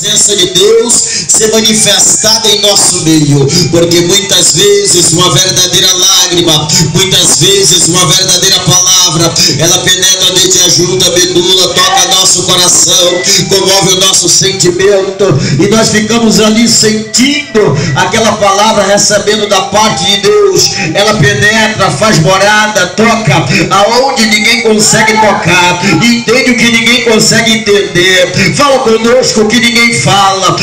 presença de Deus ser manifestada em nosso meio, porque muitas vezes uma verdadeira lágrima, muitas vezes uma verdadeira palavra, ela penetra desde a junta medula, toca nosso coração, comove o nosso sentimento, e nós ficamos ali sentindo aquela palavra, recebendo da parte de Deus. Ela penetra, faz morada, toca aonde ninguém consegue tocar, entende o que ninguém consegue entender, fala conosco o que ninguém fala,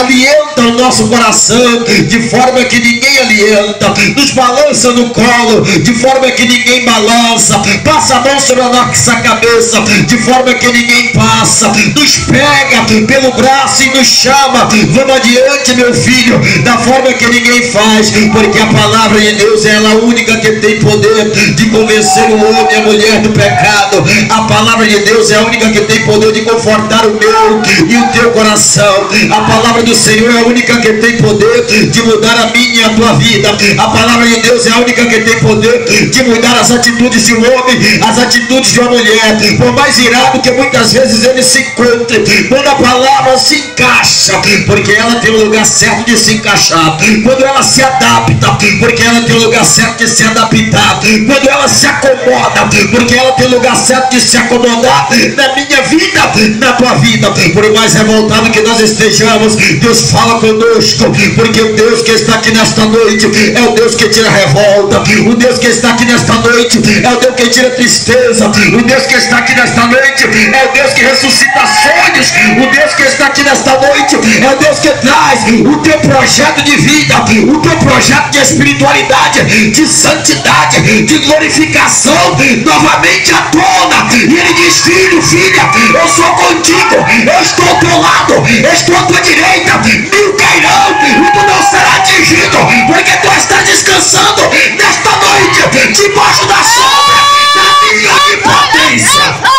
alienta o nosso coração de forma que ninguém alienta, nos balança no colo de forma que ninguém balança, passa a mão sobre a nossa cabeça de forma que ninguém passa, nos pega pelo braço e nos chama, vamos adiante, meu filho, da forma que ninguém faz, porque a palavra de Deus é ela única que tem poder de convencer o homem e a mulher do pecado. A palavra de Deus é a única que tem poder de confortar o meu e o teu coração. A palavra do Senhor é a única que tem poder de mudar a minha e a tua vida. A palavra de Deus é a única que tem poder de mudar as atitudes de um homem, as atitudes de uma mulher, por mais irado que muitas vezes ele se encontre, quando a palavra se encaixa, porque ela tem o lugar certo de se encaixar, quando ela se adapta, porque ela tem o lugar certo de se adaptar, quando ela se acomoda, porque ela tem o lugar certo de se acomodar na minha vida, na tua vida. Por mais revoltado que nós estejamos, Deus fala conosco, porque o Deus que está aqui nesta noite é o Deus que tira a revolta, o Deus que está aqui nesta noite é o Deus que tira a tristeza, o Deus que está aqui nesta noite é o Deus que ressuscita sonhos, o Deus que está aqui nesta noite é o Deus que traz o teu projeto de vida, o teu projeto de espiritualidade, de santidade, de glorificação novamente à tona. E ele diz: filho, filha, eu sou contigo, eu estou ao teu lado, eu estou à tua direita, 1000 cairão e tu não será atingido, porque tu estás descansando nesta noite debaixo da sombra da minha onipotência.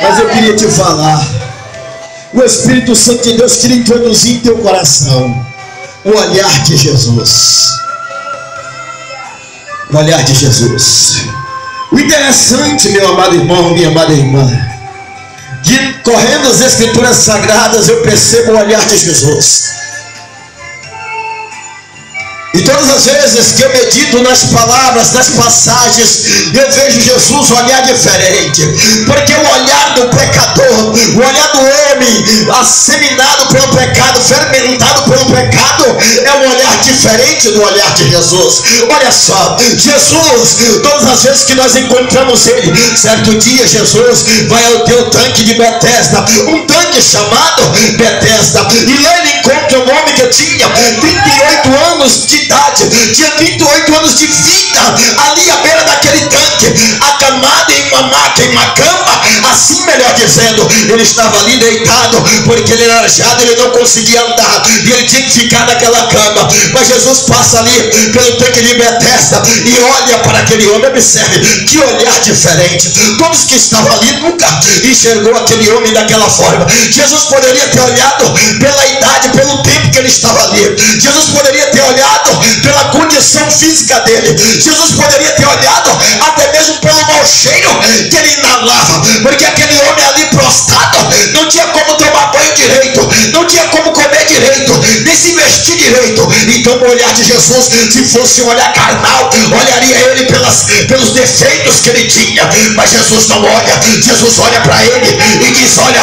Mas eu queria te falar, o Espírito Santo de Deus queria introduzir em teu coração o olhar de Jesus. O olhar de Jesus. O interessante, meu amado irmão, minha amada irmã, de correndo as Escrituras Sagradas, eu percebo o olhar de Jesus. E todas as vezes que eu medito nas palavras, nas passagens, eu vejo Jesus olhar diferente, porque o olhar do pecador, o olhar do homem asseminado pelo pecado, fermentado pelo pecado, é um olhar diferente do olhar de Jesus. Olha só, Jesus, todas as vezes que nós encontramos ele, certo dia Jesus vai ao teu tanque de Betesda, um tanque chamado Betesda, e lá ele encontra um homem que tinha 38 anos de idade, tinha 38 anos de vida, ali à beira daquele tanque, acamado em uma maca, em uma cama, assim melhor dizendo, ele estava ali deitado, porque ele era aleijado, ele não conseguia andar, e ele tinha que ficar naquela cama. Mas Jesus passa ali pelo tanque de Betesda e olha para aquele homem. Observe, que olhar diferente. Todos que estavam ali nunca enxergou aquele homem daquela forma. Jesus poderia ter olhado pela idade, pelo tempo que ele estava ali. Jesus poderia ter olhado pela condição física dele. Jesus poderia ter olhado até mesmo pelo mau cheiro que ele inalava, porque aquele homem ali prostrado não tinha como tomar banho direito, não tinha como comer direito, nem se vestir direito. Então o olhar de Jesus, se fosse um olhar carnal, olharia ele pelos defeitos que ele tinha. Mas Jesus não olha. Jesus olha para ele e diz: olha,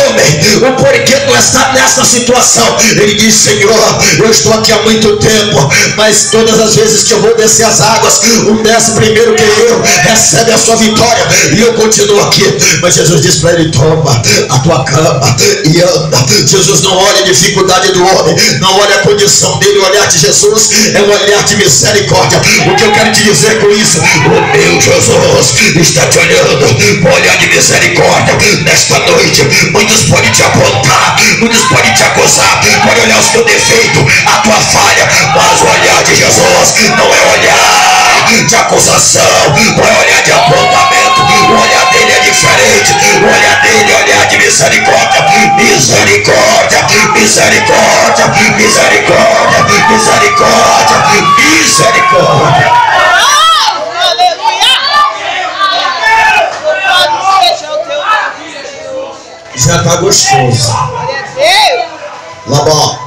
homem, o porquê tu está nessa situação? Ele diz: Senhor, eu estou aqui há muito tempo, mas todas as vezes que eu vou descer as águas, um desce primeiro que eu, recebe a sua vitória, e eu continuo aqui. Mas Jesus diz para ele: toma a tua cama e anda. Jesus não olha a dificuldade do homem, não olha a condição dele. O olhar de Jesus é um olhar de misericórdia. O que eu quero te dizer com isso? O meu Jesus está te olhando com olhar de misericórdia nesta noite. Muitos podem te apontar, muitos podem te acusar, podem olhar os teus defeitos, a tua falha, mas o olhar de Jesus não é olhar de acusação, não é olhar de apontamento. O olhar dele é diferente. O olhar dele é olhar de misericórdia. Misericórdia, misericórdia, misericórdia, misericórdia, misericórdia. Já está gostoso. Labó.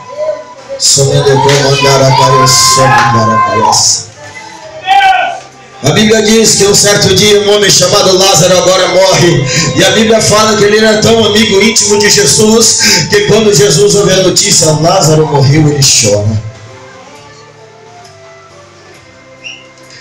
A Bíblia diz que um certo dia um homem chamado Lázaro agora morre. E a Bíblia fala que ele era tão amigo íntimo de Jesus que quando Jesus ouve a notícia, Lázaro morreu, ele chora.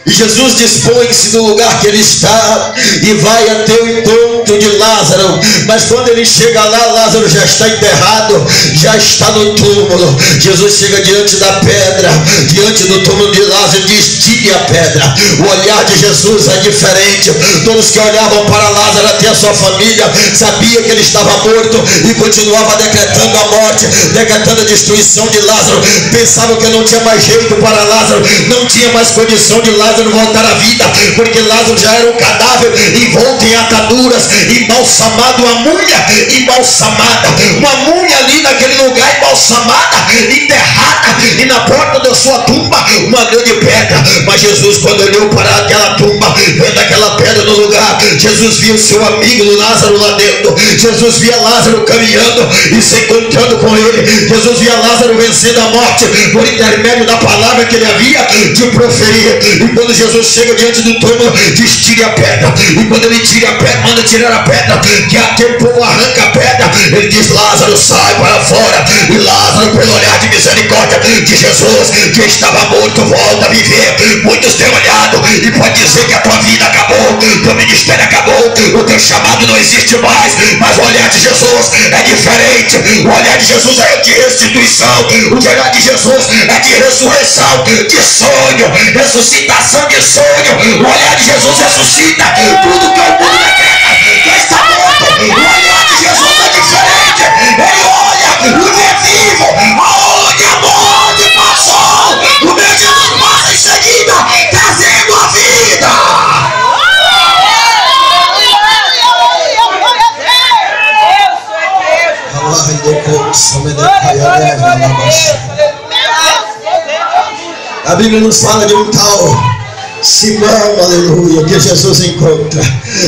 E Jesus dispõe-se do lugar que ele está e vai até o encontro de Lázaro. Mas quando ele chega lá, Lázaro já está enterrado, já está no túmulo. Jesus chega diante da pedra, diante do túmulo de Lázaro, e diz: tire a pedra. O olhar de Jesus é diferente. Todos que olhavam para Lázaro, até a sua família, sabia que ele estava morto e continuava decretando a morte, decretando a destruição de Lázaro. Pensavam que não tinha mais jeito para Lázaro, não tinha mais condição de Lázaro voltar à vida, porque Lázaro já era um cadáver envolto em ataduras, embalsamado, uma múmia embalsamada, uma múmia ali naquele lugar embalsamada, enterrada, e na porta da sua tumba uma grande pedra. Mas Jesus, quando olhou para aquela tumba, vendo aquela pedra no lugar, Jesus viu seu amigo Lázaro lá dentro. Jesus via Lázaro caminhando e se encontrando com ele. Jesus via Lázaro vencendo a morte por intermédio da palavra que ele havia de proferir. E quando Jesus chega diante do túmulo, diz: tire a pedra. E quando ele tira a pedra, manda tirar a pedra, que aquele povo arranca a pedra, ele diz: Lázaro, sai para fora. E Lázaro, pelo olhar de misericórdia de Jesus, que estava morto, volta a viver. Muitos têm olhado e pode dizer que a tua vida acabou, teu ministério acabou, o teu chamado não existe mais. Mas o olhar de Jesus é diferente. O olhar de Jesus é de restituição. O olhar de Jesus é de ressurreição, de sonho, ressuscitação de sonho. O olhar de Jesus ressuscita tudo que é o mundo decreta que está morto. O olhar de Jesus é diferente. Ele olha o que é vivo, aonde a morte passou, o meu Jesus passa em seguida, trazendo a vida. A Bíblia nos fala de um tal Simão, aleluia, que Jesus encontra.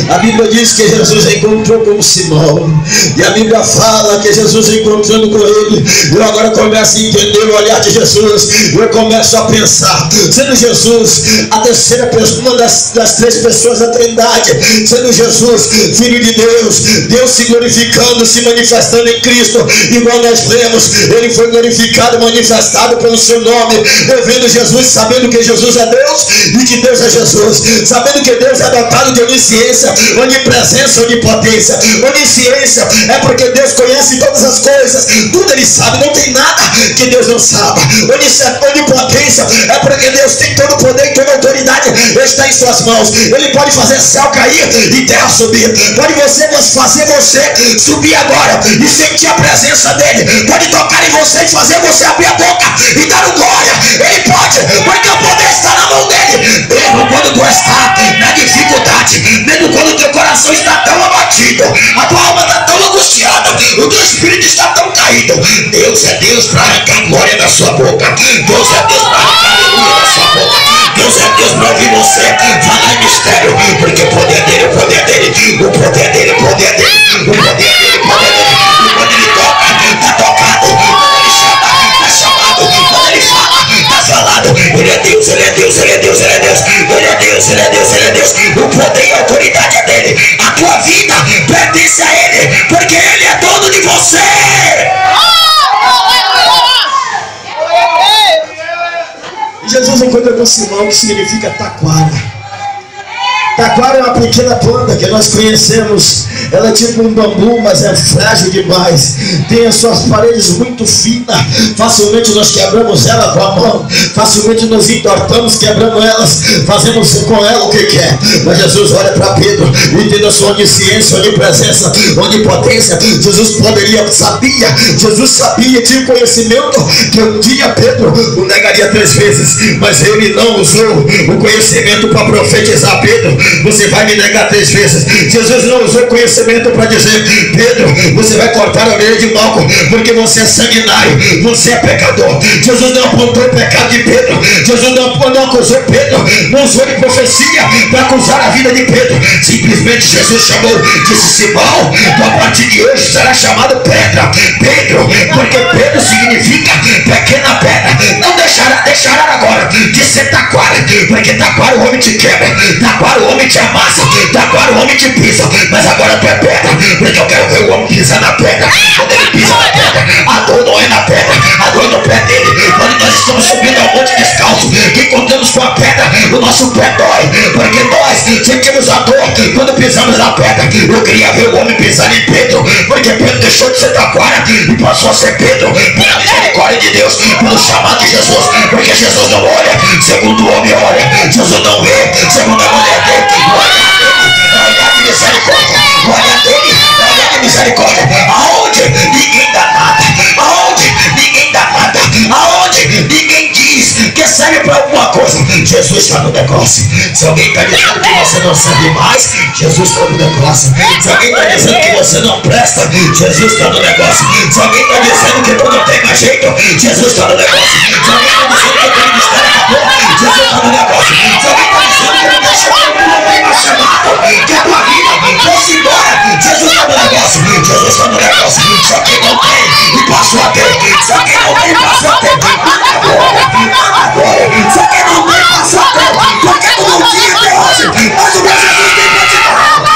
A Bíblia diz que Jesus encontrou com Simão. E a Bíblia fala que Jesus encontrando com ele, eu agora começo a entender o olhar de Jesus. Eu começo a pensar, sendo Jesus a terceira pessoa, uma das três pessoas da Trindade, sendo Jesus Filho de Deus, Deus se glorificando, se manifestando em Cristo, igual nós lemos, ele foi glorificado e manifestado pelo seu nome. Eu vendo Jesus, sabendo que Jesus é Deus e que Deus é Jesus, sabendo que Deus é dotado de onisciência, onipresença, onipotência. Onisciência é porque Deus conhece todas as coisas, tudo ele sabe, não tem nada que Deus não saiba. Onipotência é porque Deus tem todo o poder e toda a autoridade está em suas mãos. Ele pode fazer céu cair e terra subir, pode fazer você subir agora e sentir a presença dele, pode tocar em você e fazer você abrir a boca e dar o glória. Ele pode, porque o poder está na mão dele. Mesmo quando tu está na dificuldade, mesmo quando o teu coração está tão abatido, a tua alma está tão angustiada, o teu espírito está tão caído, Deus é Deus para arrancar glória da sua boca. Deus é Deus para arrancar aleluia da sua boca. Deus é Deus para ouvir você falar em mistério, porque o poder dele, o poder dele, o poder dele, o poder dele, o poder dele, o poder dele. E quando ele toca, está tocado. Quando ele chama, está chamado. Quando ele fala, está falado. Ele é Deus, ele é Deus, ele é Deus, ele é Deus. Ele é Deus, ele é Deus, ele é Deus. O poder e a autoridade é dele. A tua vida pertence a ele, porque ele é dono de você. E Jesus encontra com Simão, que significa taquara. Taquara é uma pequena planta que nós conhecemos. Ela é tipo um bambu, mas é frágil demais. Tem as suas paredes muito finas. Facilmente nós quebramos ela com a mão. Facilmente nos entortamos, quebramos elas. Fazemos com ela o que quer. Mas Jesus olha para Pedro e tendo a sua onisciência, onipresença, onipotência. Jesus sabia, tinha conhecimento que um dia Pedro o negaria 3 vezes. Mas ele não usou o conhecimento para profetizar: Pedro, você vai me negar 3 vezes. Jesus não usou conhecimento para dizer: Pedro, você vai cortar a orelha de Malco, porque você é sanguinário, você é pecador. Jesus não apontou o pecado de Pedro. Jesus não acusou Pedro, não usou de profecia para acusar a vida de Pedro. Simplesmente Jesus chamou, disse: Simão, a partir de hoje será era chamado Pedro, porque Pedro significa pequena pedra. Não deixará agora de ser taquara, porque taquara o homem te quebra, taquara o homem te amassa, taquara o homem te pisa, mas agora tu é pedra, porque eu quero ver o homem pisar na pedra. Quando ele pisa na pedra, a dor não é na pedra, a dor no pé dele. Quando nós estamos subindo ao monte descalço, que encontramos com a pedra, o nosso pé dói, porque nós sentimos a dor quando pisamos na pedra. Eu queria ver o homem pisar em Pedro, porque Pedro deixou de ser taquara e passou a ser Pedro, pela misericórdia de Deus, pelo chamado de Jesus, porque Jesus não olha segundo o homem olha, Jesus não vê segundo a mulher dele. O olhar de misericórdia, o olhar dele é o olhar de misericórdia, aonde ninguém dá nada, aonde ninguém dá nada, aonde ninguém diz que serve para alguma coisa. Jesus está no negócio. Se alguém está dizendo que você não serve mais, Jesus está no negócio. Se alguém está dizendo que você não presta, Jesus está no negócio. Se alguém está dizendo que tu não tem mais jeito, Jesus está no negócio. Se alguém está dizendo que o teu ministério acabou, Jesus está no negócio. Se alguém está dizendo que não tem chamado, não tem mais chamado, que a tua vida foi-se embora, Jesus está no negócio. Jesus está no negócio. Se alguém não tem e passou a ter, se alguém não tem e passou a ter, agora, se alguém não tem e passou a ter, porque tu não tinha até hoje, mas o meu Jesus tem para te dar.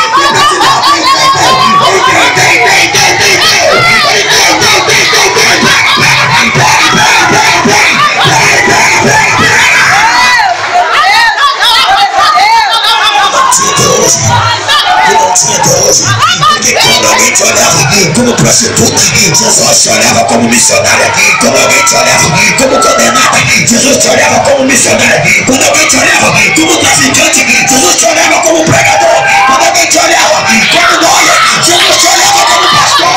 Porque quando alguém te olhava como prostituta, Jesus te olhava como missionária. Quando alguém te olhava como condenada, Jesus te olhava como missionária. Quando alguém te olhava como traficante, Jesus te olhava como pregador. Quando alguém te olhava como noia, Jesus te olhava como pastor.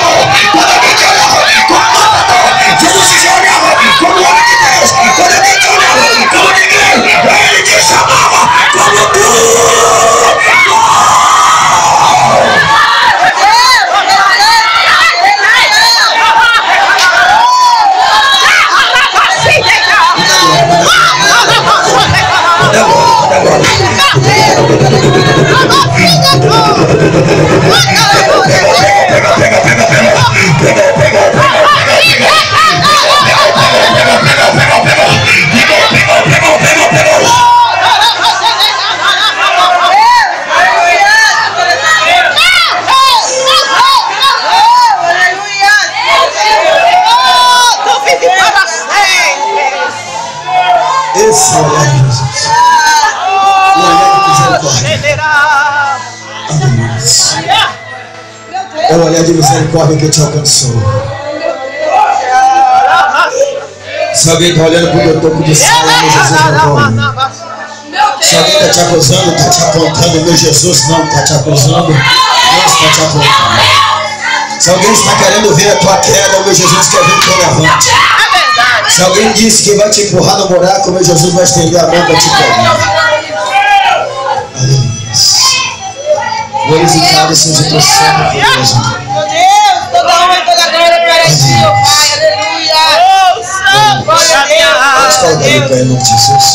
Quando alguém te olhava como matador, Jesus te olhava como homem de Deus. Quando alguém te olhava como ninguém, ele te chamava como tu. Esse é o olhar de Jesus. O olhar de misericórdia. É o olhar de misericórdia que te alcançou. Se alguém está olhando para o meu topo de sala, meu Jesus não olha. Se alguém está te acusando, está te apontando, meu Jesus não está te acusando, não está te apontando. Se alguém está querendo ver a tua queda, meu Jesus quer ver o teu levante. Se alguém disse que vai te empurrar no buraco, meu Jesus vai estender a mão para te pegar. Glorificado seja o teu santo, meu Deus. Meu Deus, toda honra e toda glória para ti, ó Pai. Aleluia. Glória a Deus. Vamos colocar de pé em nome de Jesus.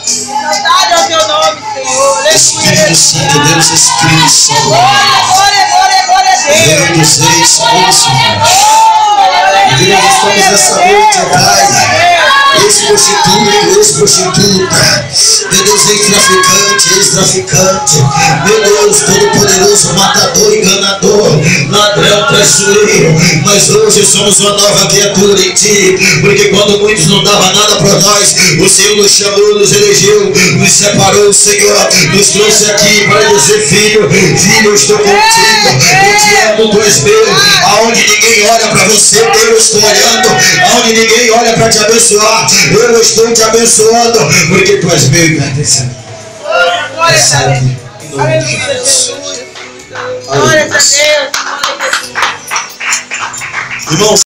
Saudade ao teu nome, Senhor. Espírito Santo, Deus, Espírito Santo. Glória, glória, glória a Deus. Reino dos reis, Senhor. Deus, estamos nessa noite, Pai. Ex-prostituta, meu Deus, ex-traficante, meu Deus, todo-poderoso, matador, enganador, ladrão, traiçoeiro. Mas hoje somos uma nova criatura em ti, porque quando muitos não davam nada para nós, o Senhor nos chamou, nos elegeu, nos separou, Senhor, nos trouxe aqui para dizer: filho, eu estou contigo, eu te amo, tu és meu. Aonde ninguém olha para você, eu estou olhando. Aonde ninguém olha para te abençoar, eu estou te abençoando, porque tu és meu e pertencendo. Glória a Deus. Glória a Deus. Irmãos,